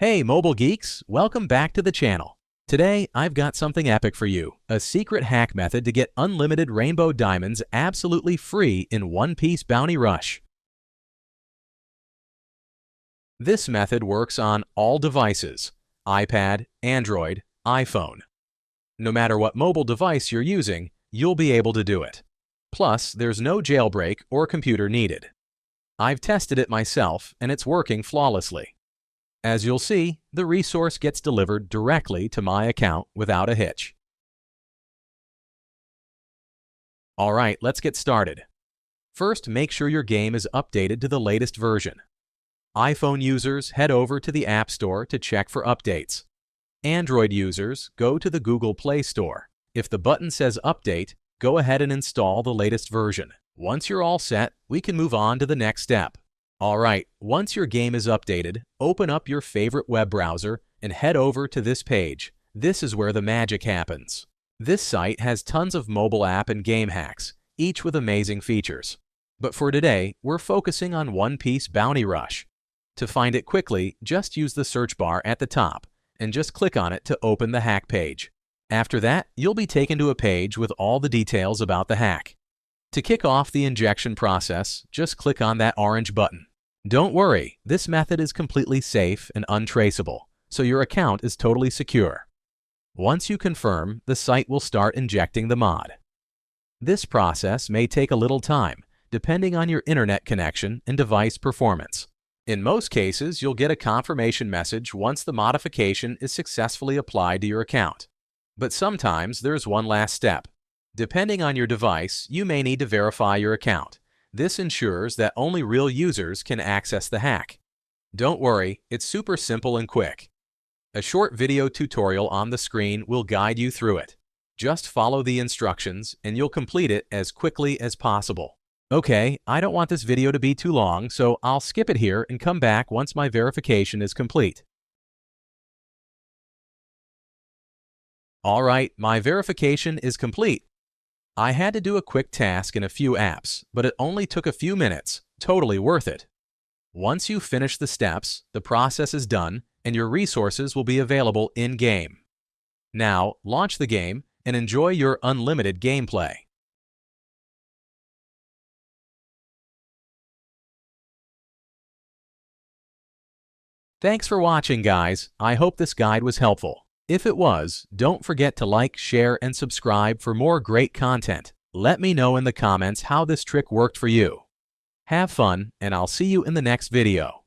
Hey mobile geeks, welcome back to the channel. Today I've got something epic for you, a secret hack method to get unlimited rainbow diamonds absolutely free in One Piece Bounty Rush. This method works on all devices: iPad, Android, iPhone. No matter what mobile device you're using, you'll be able to do it. Plus, there's no jailbreak or computer needed. I've tested it myself and it's working flawlessly. As you'll see, the resource gets delivered directly to my account without a hitch. Alright, let's get started. First, make sure your game is updated to the latest version. iPhone users head over to the App Store to check for updates. Android users go to the Google Play Store. If the button says Update, go ahead and install the latest version. Once you're all set, we can move on to the next step. Alright, once your game is updated, open up your favorite web browser and head over to this page. This is where the magic happens. This site has tons of mobile app and game hacks, each with amazing features. But for today, we're focusing on One Piece Bounty Rush. To find it quickly, just use the search bar at the top and just click on it to open the hack page. After that, you'll be taken to a page with all the details about the hack. To kick off the injection process, just click on that orange button. Don't worry, this method is completely safe and untraceable, so your account is totally secure. Once you confirm, the site will start injecting the mod. This process may take a little time, depending on your internet connection and device performance. In most cases, you'll get a confirmation message once the modification is successfully applied to your account. But sometimes there's one last step. Depending on your device, you may need to verify your account. This ensures that only real users can access the hack. Don't worry, it's super simple and quick. A short video tutorial on the screen will guide you through it. Just follow the instructions and you'll complete it as quickly as possible. Okay, I don't want this video to be too long, so I'll skip it here and come back once my verification is complete. Alright, my verification is complete. I had to do a quick task in a few apps, but it only took a few minutes, totally worth it. Once you finish the steps, the process is done and your resources will be available in-game. Now, launch the game and enjoy your unlimited gameplay. Thanks for watching, guys. I hope this guide was helpful. If it was, don't forget to like, share, and subscribe for more great content. Let me know in the comments how this trick worked for you. Have fun, and I'll see you in the next video.